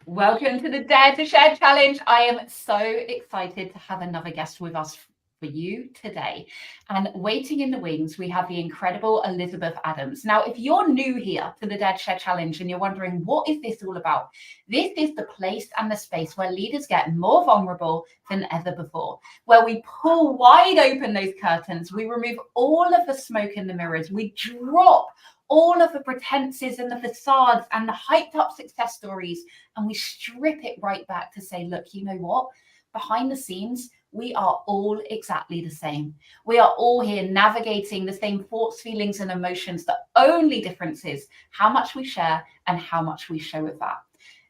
Welcome to the Dare to Share Challenge. I am so excited to have another guest with us for you today. And waiting in the wings, we have the incredible Elizabeth Adams. Now, if you're new here to the Dare to Share Challenge and you're wondering, what is this all about? This is the place and the space where leaders get more vulnerable than ever before, where we pull wide open those curtains, we remove all of the smoke and the mirrors, we drop all of the pretenses and the facades and the hyped up success stories, and we strip it right back to say, look, you know what? Behind the scenes, we are all exactly the same. We are all here navigating the same thoughts, feelings, and emotions. The only difference is how much we share and how much we show of that.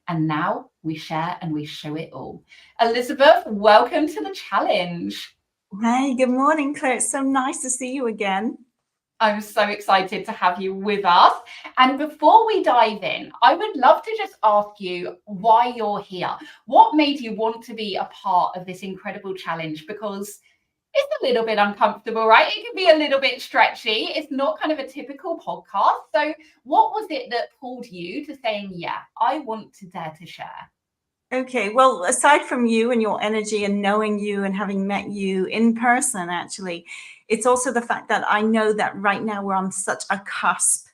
And now we share and we show it all. Elizabeth, welcome to the challenge. Hey, good morning, Claire. It's so nice to see you again. I'm so excited to have you with us. And before we dive in, I would love to just ask you why you're here. What made you want to be a part of this incredible challenge? Because it's a little bit uncomfortable, right? It can be a little bit stretchy. It's not kind of a typical podcast. So what was it that pulled you to saying, yeah, I want to dare to share? Okay, well, aside from you and your energy and knowing you and having met you in person, actually, it's also the fact that I know that right now we're on such a cusp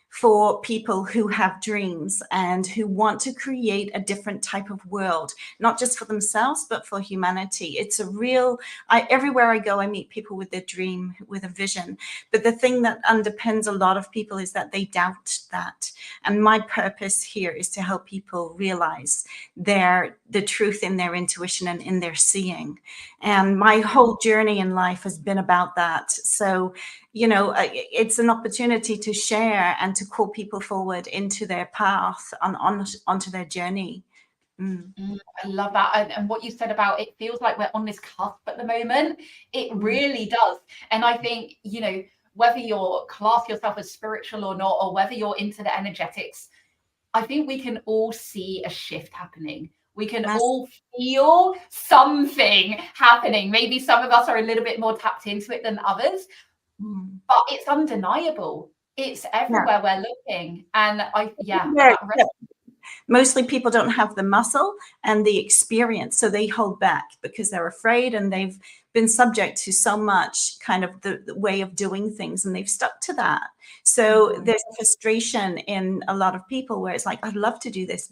for people who have dreams and who want to create a different type of world, not just for themselves, but for humanity. It's a real, everywhere I go, I meet people with their dream, with a vision. But the thing that underpins a lot of people is that they doubt that. And my purpose here is to help people realize the truth in their intuition and in their seeing. And my whole journey in life has been about that. So, you know, it's an opportunity to share and to call people forward into their path onto their journey. I love that. And what you said about it feels like we're on this cusp at the moment. It really does. And I think, you know, whether you're class yourself as spiritual or not, or whether you're into the energetics, I think we can all see a shift happening. We can all feel something happening. Maybe some of us are a little bit more tapped into it than others, but it's undeniable. It's everywhere we're looking. And mostly people don't have the muscle and the experience, so they hold back because they're afraid and they've been subject to so much kind of the way of doing things, and they've stuck to that. So there's a frustration in a lot of people where it's like, I'd love to do this,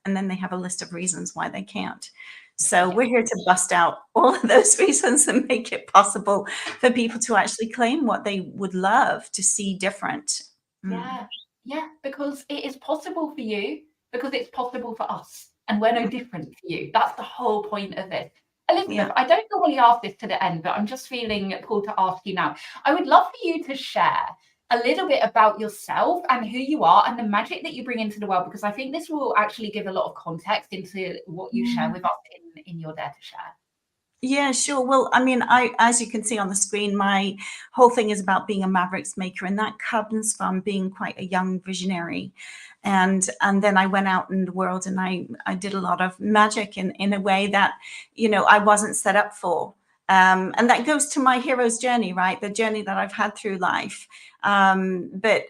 and then they have a list of reasons why they can't. So we're here to bust out all of those reasons and make it possible for people to actually claim what they would love to see different. Yeah, because it is possible for you, because it's possible for us, and we're no different for you. That's the whole point of this. Elizabeth, I don't normally ask this to the end, but I'm just feeling pulled to ask you now. I would love for you to share a little bit about yourself and who you are and the magic that you bring into the world, because I think this will actually give a lot of context into what you share with us in your Dare to Share. Yeah, sure. Well, I mean, as you can see on the screen, my whole thing is about being a Mavericks maker, and that comes from being quite a young visionary. And then I went out in the world and I did a lot of magic in a way that, you know, I wasn't set up for. And that goes to my hero's journey, right? The journey that I've had through life. But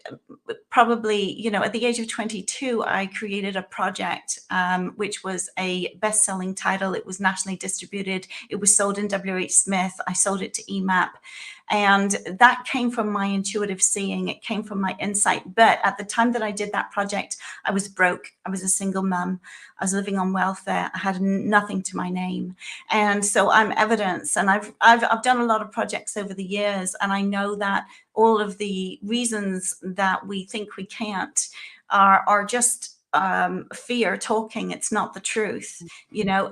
probably, you know, at the age of 22, I created a project, which was a best-selling title. It was nationally distributed. It was sold in WH Smith. I sold it to EMAP. And that came from my intuitive seeing. It came from my insight. But at the time that I did that project, I was broke. I was a single mum. I was living on welfare. I had nothing to my name. And so I'm evidence. And I've done a lot of projects over the years. And I know that all of the reasons that we think we can't are just fear talking. It's not the truth, you know.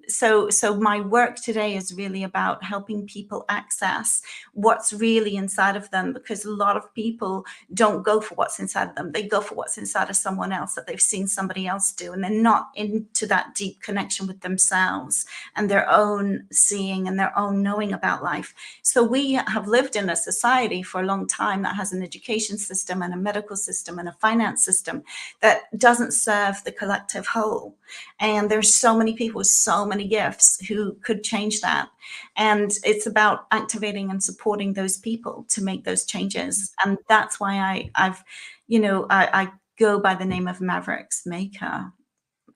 So my work today is really about helping people access what's really inside of them, because a lot of people don't go for what's inside of them. They go for what's inside of someone else that they've seen somebody else do, and they're not into that deep connection with themselves and their own seeing and their own knowing about life. So we have lived in a society for a long time that has an education system and a medical system and a finance system that doesn't serve the collective whole. And there's so many people with so many gifts who could change that. And it's about activating and supporting those people to make those changes. And that's why I go by the name of Mavericks Maker.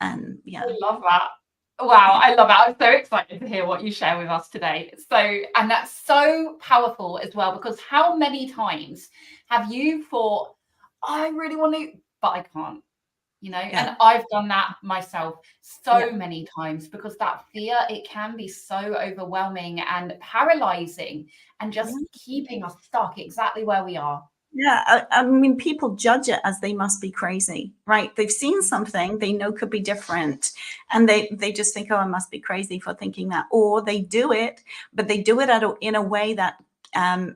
And yeah. I love that. Wow, I love it. I'm so excited to hear what you share with us today. So, and that's so powerful as well, because how many times have you thought, I really want to, but I can't, Yeah. and I've done that myself so Yeah. many times, because that fear, it can be so overwhelming and paralyzing and just keeping us stuck exactly where we are. Yeah, I mean, people judge it as they must be crazy, right? They've seen something they know could be different, and they just think, oh, I must be crazy for thinking that. Or they do it, but they do it in a way that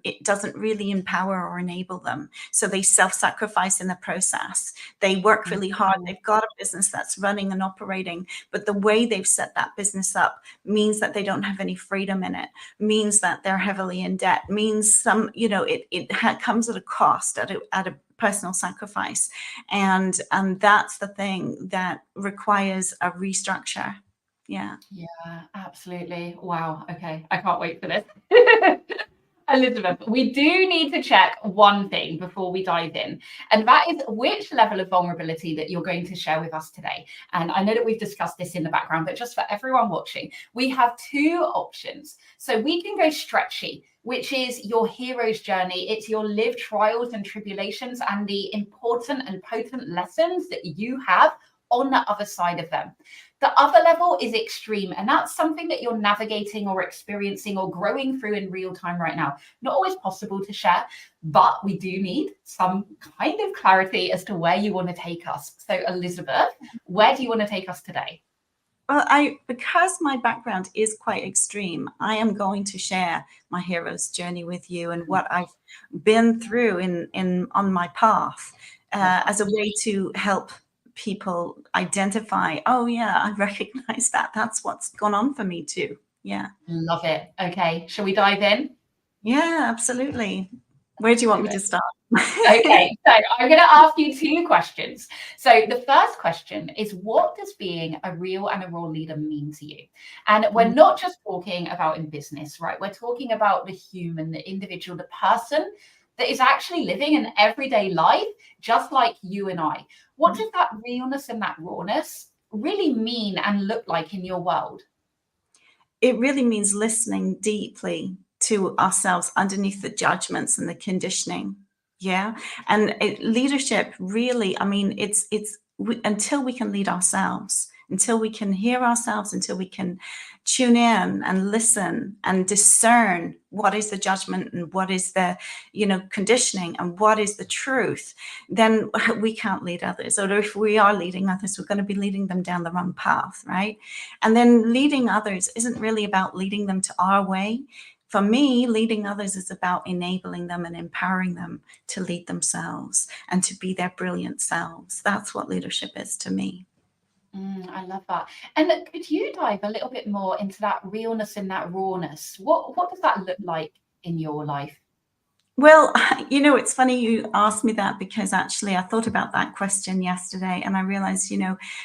it doesn't really empower or enable them. So they self-sacrifice in the process. They work really hard. They've got a business that's running and operating, but the way they've set that business up means that they don't have any freedom in it, means that they're heavily in debt, means it comes at a cost, at a personal sacrifice. And that's the thing that requires a restructure. Yeah. Yeah, absolutely. Wow. Okay. I can't wait for this. Elizabeth, we do need to check one thing before we dive in, and that is which level of vulnerability that you're going to share with us today. And I know that we've discussed this in the background, but just for everyone watching, we have two options. So we can go stretchy, which is your hero's journey. It's your lived trials and tribulations and the important and potent lessons that you have on the other side of them. The other level is extreme, and that's something that you're navigating or experiencing or growing through in real time right now. Not always possible to share, but we do need some kind of clarity as to where you want to take us. So, Elizabeth, where do you want to take us today? Well, because my background is quite extreme, I am going to share my hero's journey with you and what I've been through on my path, as a way to help people identify, oh yeah, I recognize that. That's what's gone on for me too. Yeah. Love it. Okay, shall we dive in? Yeah, absolutely. Where do you want me to start? Okay, so I'm going to ask you two questions. So the first question is, what does being a real and a raw leader mean to you? And we're not just talking about in business, right? We're talking about the human, the individual, the person that is actually living an everyday life, just like you and I. What does that realness and that rawness really mean and look like in your world? It really means listening deeply to ourselves underneath the judgments and the conditioning. Yeah. And leadership really, I mean, until we can lead ourselves, until we can hear ourselves, until we can tune in and listen and discern what is the judgment and what is the, conditioning and what is the truth, then we can't lead others. Or if we are leading others, we're going to be leading them down the wrong path, right? And then leading others isn't really about leading them to our way. For me, leading others is about enabling them and empowering them to lead themselves and to be their brilliant selves. That's what leadership is to me. I love that. And could you dive a little bit more into that realness and that rawness? What does that look like in your life? Well, it's funny you asked me that, because actually I thought about that question yesterday, and I realized,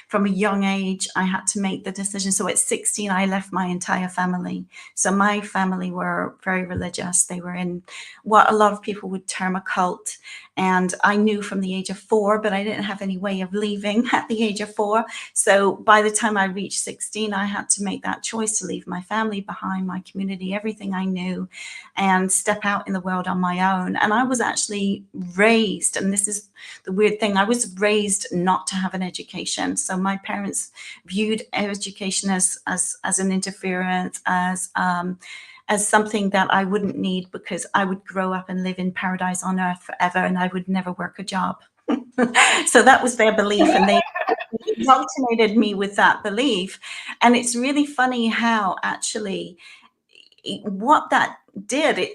from a young age, I had to make the decision. So at 16, I left my entire family. So my family were very religious. They were in what a lot of people would term a cult. And I knew from the age of 4, but I didn't have any way of leaving at the age of 4. So by the time I reached 16, I had to make that choice to leave my family behind, my community, everything I knew, and step out in the world on my own. And I was actually raised, and this is the weird thing, I was raised not to have an education. So my parents viewed education as an interference, as something that I wouldn't need, because I would grow up and live in paradise on earth forever and I would never work a job. So that was their belief, and they indoctrinated me with that belief. And it's really funny how actually what that did,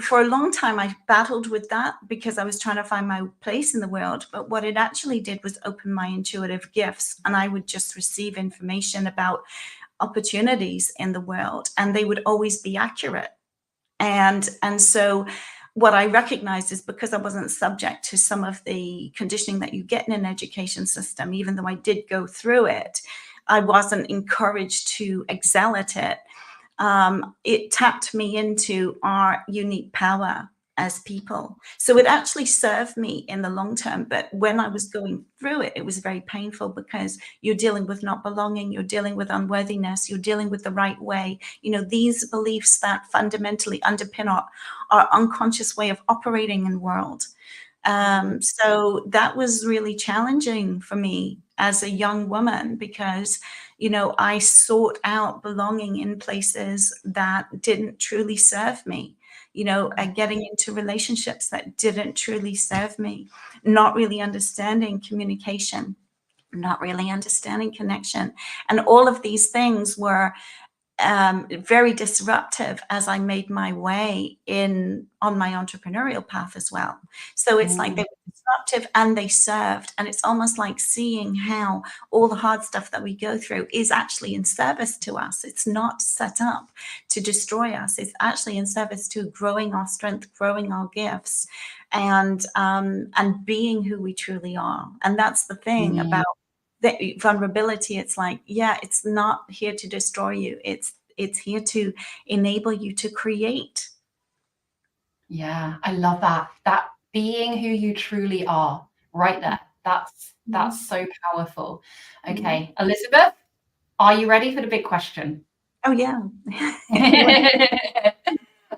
for a long time I battled with that because I was trying to find my place in the world. But what it actually did was open my intuitive gifts, and I would just receive information about opportunities in the world, and they would always be accurate. And so what I recognized is, because I wasn't subject to some of the conditioning that you get in an education system, even though I did go through it, I wasn't encouraged to excel at it. It tapped me into our unique power as people. So it actually served me in the long term. But when I was going through it, it was very painful because you're dealing with not belonging, you're dealing with unworthiness, you're dealing with the right way. You know, these beliefs that fundamentally underpin our unconscious way of operating in the world. So that was really challenging for me as a young woman because, you know, I sought out belonging in places that didn't truly serve me, you know, and getting into relationships that didn't truly serve me, not really understanding communication, not really understanding connection. And all of these things were very disruptive as I made my way in on my entrepreneurial path as well. So it's like they Mm. were disruptive and they served. And it's almost like seeing how all the hard stuff that we go through is actually in service to us. It's not set up to destroy us. It's actually in service to growing our strength, growing our gifts, and being who we truly are. And that's the thing Mm. about the vulnerability. It's like, yeah, it's not here to destroy you. It's here to enable you to create. Yeah, I love that. That being who you truly are, right there. That's so powerful. Yeah. Okay, Elizabeth, are you ready for the big question? Oh yeah.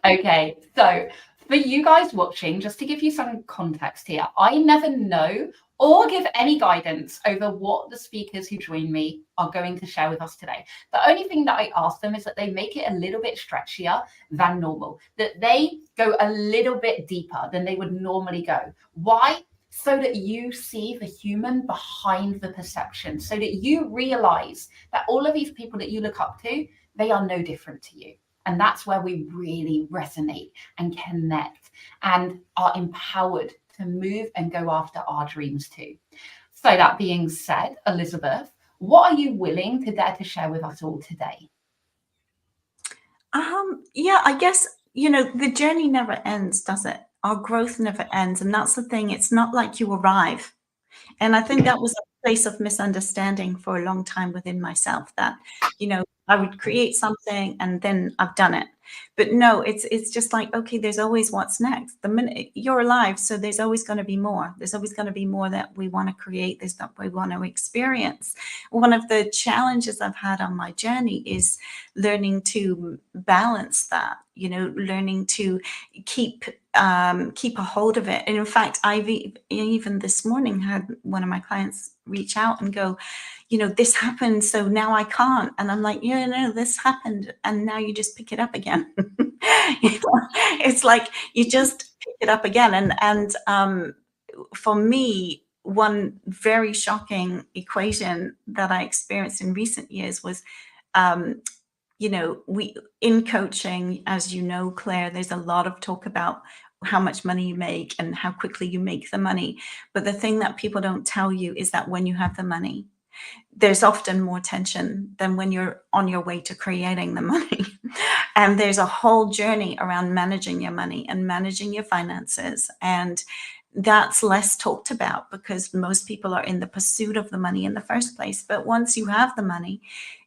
Okay, so for you guys watching, just to give you some context here, I never know or give any guidance over what the speakers who join me are going to share with us today. The only thing that I ask them is that they make it a little bit stretchier than normal, that they go a little bit deeper than they would normally go. Why? So that you see the human behind the perception, so that you realize that all of these people that you look up to, they are no different to you. And that's where we really resonate and connect and are empowered to move and go after our dreams too. So that being said, Elizabeth, what are you willing to dare to share with us all today? Yeah, I guess, you know, the journey never ends, does it? Our growth never ends. And that's the thing. It's not like you arrive. And I think that was a place of misunderstanding for a long time within myself that, you know, I would create something and then I've done it. But no, it's just like, okay, there's always what's next. The minute you're alive, so there's always going to be more. There's always going to be more that we want to create, there's that we want to experience. One of the challenges I've had on my journey is learning to balance that, you know, learning to keep keep a hold of it. And in fact, even this morning had one of my clients reach out and go, you know, this happened, so now I can't. And I'm like, yeah, no, this happened, and now you just pick it up again. You know, it's like you just pick it up again. And for me, one very shocking equation that I experienced in recent years was, um, you know, we in coaching, as you know, Claire, there's a lot of talk about how much money you make and how quickly you make the money. But the thing that people don't tell you is that when you have the money, there's often more tension than when you're on your way to creating the money. And there's a whole journey around managing your money and managing your finances. And that's less talked about because most people are in the pursuit of the money in the first place. But once you have the money,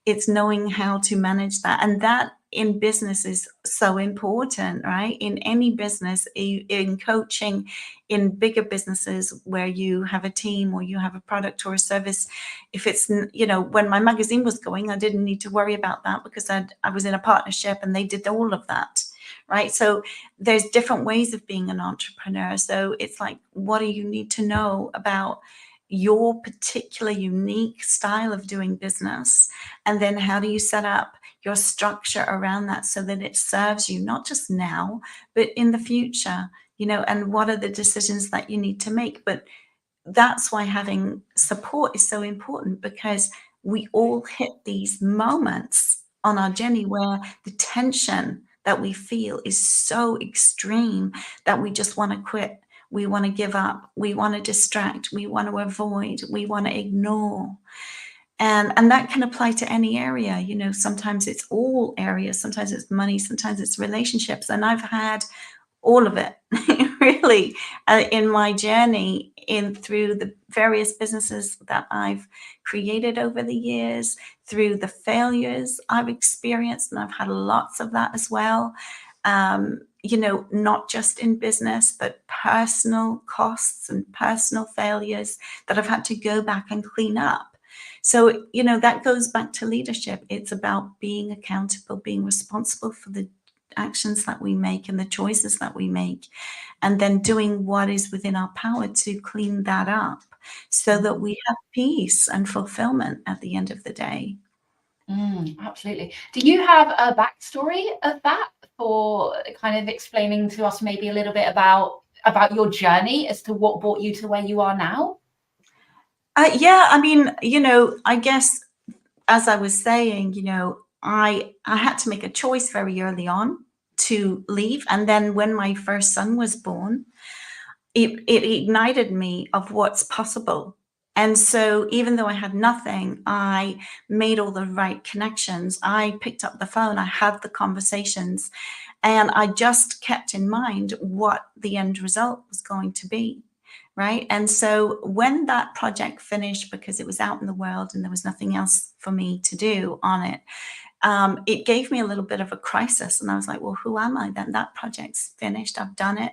it's knowing how to manage that. And that in business is so important, right? In any business, in coaching, in bigger businesses where you have a team or you have a product or a service. If it's, you know, when my magazine was going, I didn't need to worry about that because I was in a partnership and they did all of that, right? So there's different ways of being an entrepreneur. So it's like, what do you need to know about your particular unique style of doing business? And then how do you set up your structure around that so that it serves you not just now, but in the future, you know, and what are the decisions that you need to make? But that's why having support is so important, because we all hit these moments on our journey where the tension that we feel is so extreme that we just want to quit. We want to give up. We want to distract. We want to avoid. We want to ignore. And that can apply to any area. You know, sometimes it's all areas. Sometimes it's money. Sometimes it's relationships. And I've had all of it really in my journey in through the various businesses that I've created over the years, through the failures I've experienced, and I've had lots of that as well. you know, not just in business, but personal costs and personal failures that I've had to go back and clean up. So, you know, that goes back to leadership. It's about being accountable, being responsible for the actions that we make and the choices that we make, and then doing what is within our power to clean that up so that we have peace and fulfillment at the end of the day. Absolutely. Do you have a backstory of that, for kind of explaining to us maybe a little bit about your journey as to what brought you to where you are now? Yeah, I mean, you know, I guess as I was saying, you know, I had to make a choice very early on to leave, and then when my first son was born, it ignited me of what's possible. And so even though I had nothing, I made all the right connections. I picked up the phone, I had the conversations, and I just kept in mind what the end result was going to be. Right. And so when that project finished, because it was out in the world and there was nothing else for me to do on it, it gave me a little bit of a crisis. And I was like, well, who am I then? That project's finished. I've done it.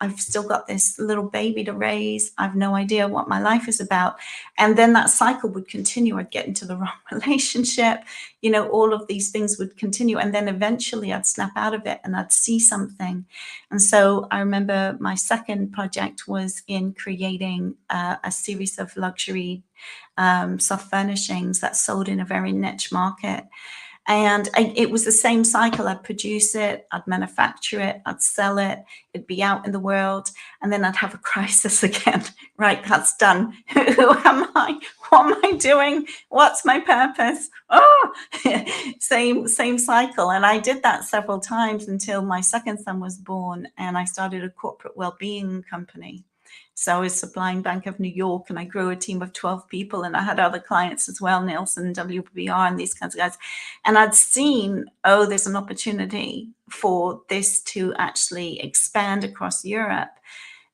I've still got this little baby to raise. I've no idea what my life is about. And then that cycle would continue. I'd get into the wrong relationship. You know, all of these things would continue. And then eventually I'd snap out of it and I'd see something. And so I remember my second project was in creating a series of luxury soft furnishings that sold in a very niche market. And it was the same cycle. I'd produce it, I'd manufacture it, I'd sell it, it'd be out in the world, and then I'd have a crisis again. Right, that's done. Who am I? What am I doing? What's my purpose? Oh, same cycle. And I did that several times until my second son was born, and I started a corporate well-being company. So I was supplying Bank of New York, and I grew a team of 12 people, and I had other clients as well, Nielsen, WBR, and these kinds of guys. And I'd seen, oh, there's an opportunity for this to actually expand across Europe.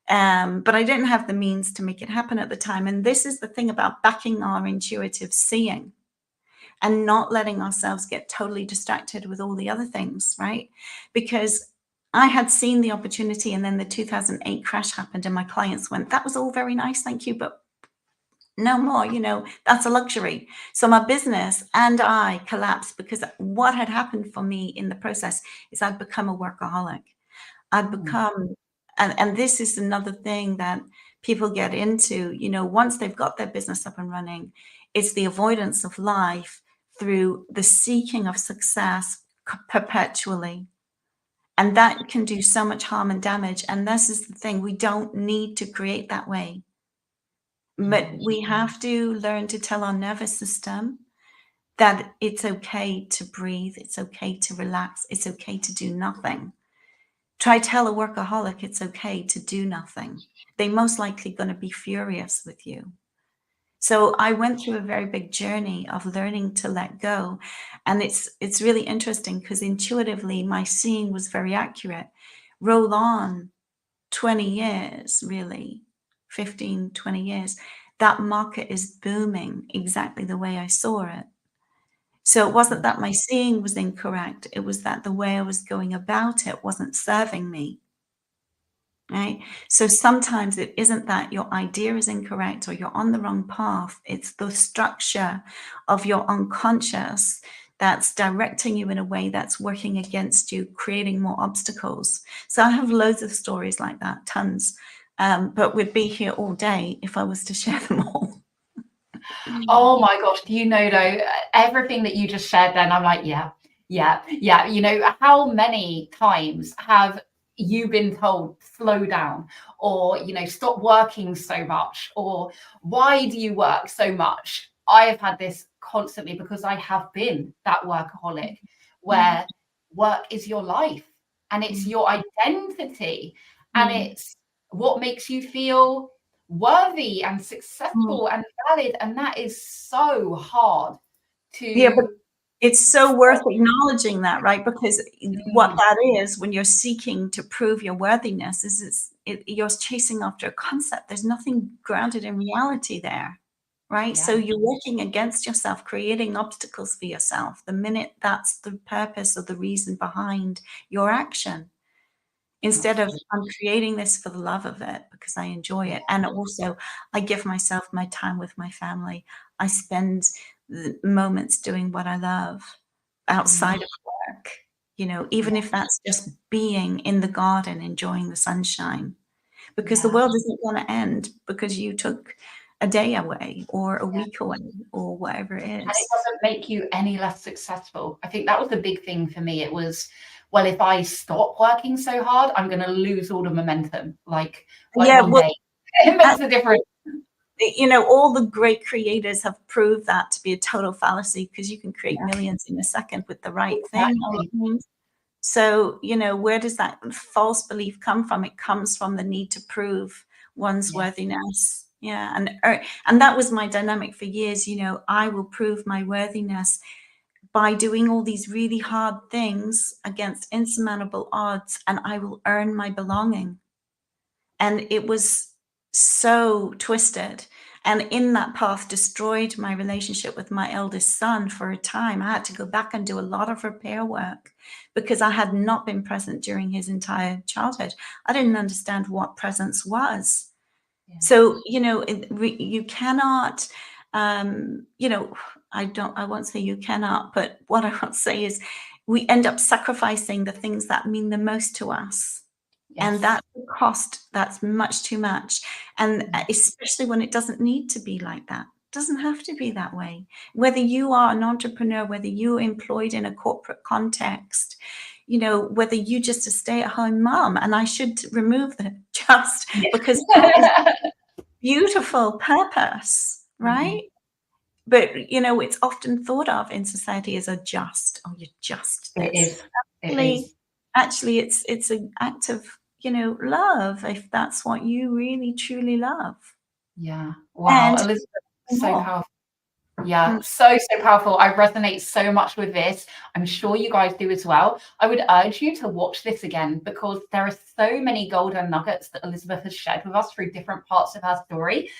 But I didn't have the means to make it happen at the time. And this is the thing about backing our intuitive seeing and not letting ourselves get totally distracted with all the other things, right? Because I had seen the opportunity, and then the 2008 crash happened, and my clients went, that was all very nice, thank you, but no more, you know, that's a luxury. So my business and I collapsed, because what had happened for me in the process is I'd become a workaholic. I'd become, and this is another thing that people get into, you know, once they've got their business up and running, it's the avoidance of life through the seeking of success perpetually. And that can do so much harm and damage. And this is the thing, we don't need to create that way. But we have to learn to tell our nervous system that it's okay to breathe, it's okay to relax, it's okay to do nothing. Try tell a workaholic it's okay to do nothing. They're most likely going to be furious with you. So I went through a very big journey of learning to let go. And it's really interesting, because intuitively my seeing was very accurate. Roll on 20 years, really, 15, 20 years, that market is booming exactly the way I saw it. So it wasn't that my seeing was incorrect. It was that the way I was going about it wasn't serving me. Right? So sometimes it isn't that your idea is incorrect or you're on the wrong path. It's the structure of your unconscious that's directing you in a way that's working against you, creating more obstacles. So I have loads of stories like that, tons. But we'd be here all day if I was to share them all. Oh my gosh, you know, though, everything that you just shared then, I'm like, yeah. You know, how many times have you been told, slow down, or, you know, stop working so much, or why do you work so much? I have had this constantly, because I have been that workaholic, where work is your life and it's your identity, and it's what makes you feel worthy and successful and valid. And that is so hard to. Yeah, but it's so worth acknowledging that, right? Because what that is, when you're seeking to prove your worthiness, is you're chasing after a concept. There's nothing grounded in reality there. right? So Yeah. you're working against yourself, creating obstacles for yourself the minute that's the purpose or the reason behind your action. Instead of, Absolutely. I'm creating this for the love of it because I enjoy it. And also, I give myself my time with my family. I spend the moments doing what I love outside of work, even Yeah. if that's just being in the garden, enjoying the sunshine, because the Yeah. world isn't going to end because you took a day away or a week away or whatever it And it is. doesn't make you any less successful. I think that was the big thing for me. It was, well, if I stop working so hard, I'm going to lose all the momentum. Like Yeah, one well, day, it makes a difference. all the great creators have proved that to be a total fallacy because you can create millions in a second with the right thing. Exactly. So, where does that false belief come from? It comes from the need to prove one's Yes. worthiness. Yeah. And that was my dynamic for years. I will prove my worthiness by doing all these really hard things against insurmountable odds, and I will earn my belonging. And it was so twisted. And in that path, destroyed my relationship with my eldest son for a time. I had to go back and do a lot of repair work because I had not been present during his entire childhood. I didn't understand what presence was. Yeah. So, you cannot, I won't say you cannot, but what I want to say is we end up sacrificing the things that mean the most to us. And Yes. that's a cost that's much too much. And Yeah. especially when it doesn't need to be like that. It doesn't have to be that way. Whether you are an entrepreneur, whether you're employed in a corporate context, whether you just a stay-at-home mom, and I should remove the just because that is beautiful purpose, right? But it's often thought of in society as a just, oh, you're just It this. is. It Actually, is. actually, it's an act of love if that's what you really truly love, Yeah. Wow. and Elizabeth, so more. powerful. Yeah, Mm. so, so powerful. I resonate so much with this. I'm sure you guys do as well. I would urge you to watch this again because there are so many golden nuggets that Elizabeth has shared with us through different parts of her story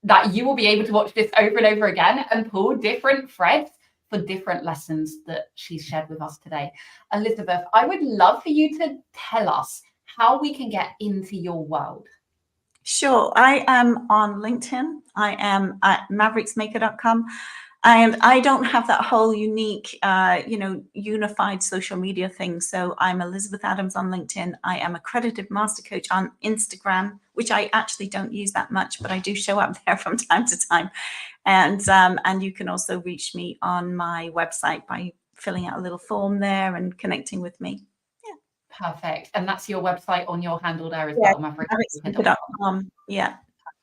that you will be able to watch this over and over again and pull different threads for different lessons that she's shared with us today. Elizabeth, I would love for you to tell us how we can get into your world. Sure. I am on LinkedIn. I am at mavericksmaker.com. And I don't have that whole unique, unified social media thing. So I'm Elizabeth Adams on LinkedIn. I am accredited master coach on Instagram, which I actually don't use that much, but I do show up there from time to time. And you can also reach me on my website by filling out a little form there and connecting with me. Perfect. And that's your website on your handle there as Yeah, well, mavericksmaker.com. mavericksmaker.com. Yeah.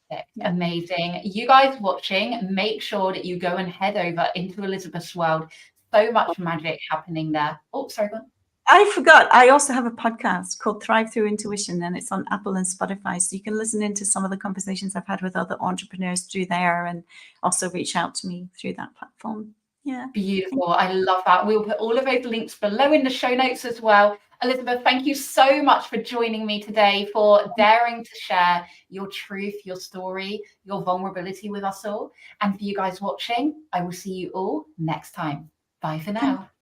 Yeah. Amazing. You guys watching, make sure that you go and head over into Elizabeth's world. So much magic happening there. Oh, sorry, go on. I forgot. I also have a podcast called Thrive Through Intuition, and it's on Apple and Spotify. So you can listen into some of the conversations I've had with other entrepreneurs through there and also reach out to me through that platform. Yeah. Beautiful. I love that. We'll put all of those links below in the show notes as well. Elizabeth, thank you so much for joining me today, for daring to share your truth, your story, your vulnerability with us all. And for you guys watching, I will see you all next time. Bye for now.